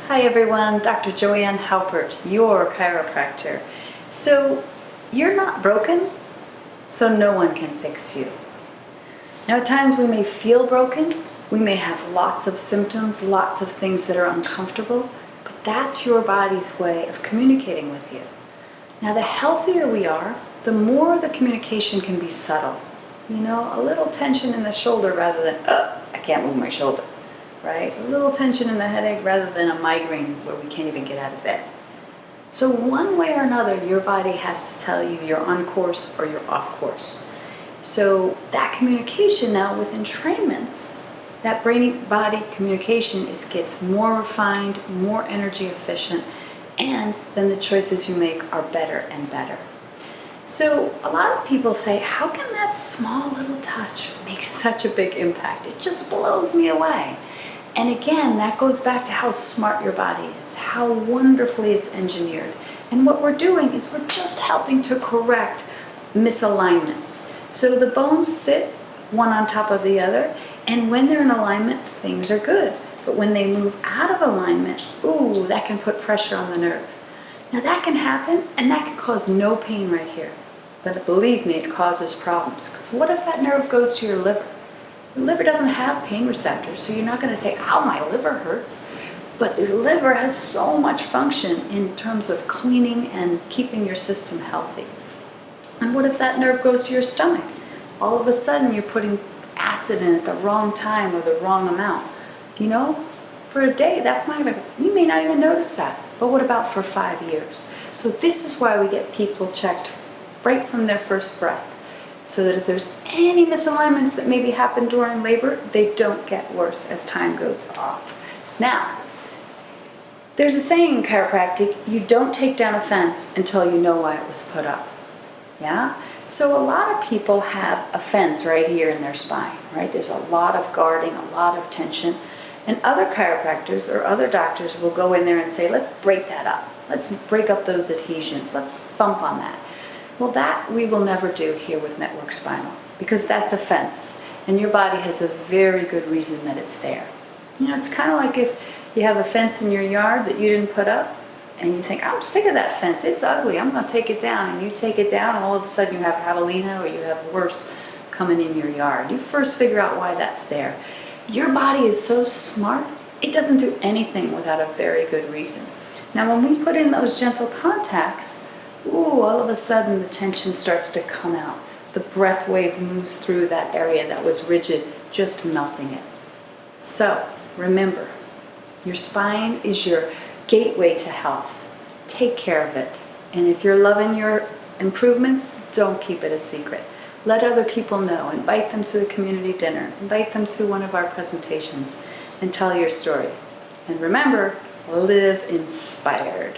Hi everyone, Dr. Joanne Halpert, your chiropractor. So you're not broken, so no one can fix you. Now at times we may feel broken, we may have lots of symptoms, lots of things that are uncomfortable, but that's your body's way of communicating with you. Now the healthier we are, the more the communication can be subtle. You know, a little tension in the shoulder rather than, I can't move my shoulder. Right? A little tension in the headache rather than a migraine where we can't even get out of bed. So one way or another, your body has to tell you you're on course or you're off course. So that communication now with entrainments, that brain-body communication gets more refined, more energy efficient, and then the choices you make are better and better. So a lot of people say, how can that small little touch make such a big impact? It just blows me away. And again, that goes back to how smart your body is, how wonderfully it's engineered. And what we're doing is we're just helping to correct misalignments. So the bones sit one on top of the other, and when they're in alignment, things are good. But when they move out of alignment, ooh, that can put pressure on the nerve. Now that can happen, and that can cause no pain right here. But believe me, it causes problems. Because what if that nerve goes to your liver? The liver doesn't have pain receptors, so you're not going to say, ow, my liver hurts. But the liver has so much function in terms of cleaning and keeping your system healthy. And what if that nerve goes to your stomach? All of a sudden, you're putting acid in at the wrong time or the wrong amount. You know, for a day, that's not going to, you may not even notice that. But what about for 5 years? So this is why we get people checked right from their first breath, so that if there's any misalignments that maybe happen during labor, they don't get worse as time goes off. Now, there's a saying in chiropractic, you don't take down a fence until you know why it was put up. Yeah? So a lot of people have a fence right here in their spine, right? There's a lot of guarding, a lot of tension. And other chiropractors or other doctors will go in there and say, let's break that up. Let's break up those adhesions. Let's thump on that. Well, that we will never do here with Network Spinal, because that's a fence, and your body has a very good reason that it's there. You know, it's kind of like if you have a fence in your yard that you didn't put up, and you think, I'm sick of that fence, it's ugly, I'm going to take it down, and you take it down, and all of a sudden you have javelina or you have worse coming in your yard. You first figure out why that's there. Your body is so smart, it doesn't do anything without a very good reason. Now, when we put in those gentle contacts, ooh, all of a sudden the tension starts to come out. The breath wave moves through that area that was rigid, just melting it. So, remember, your spine is your gateway to health. Take care of it. And if you're loving your improvements, don't keep it a secret. Let other people know. Invite them to the community dinner. Invite them to one of our presentations and tell your story. And remember, live inspired.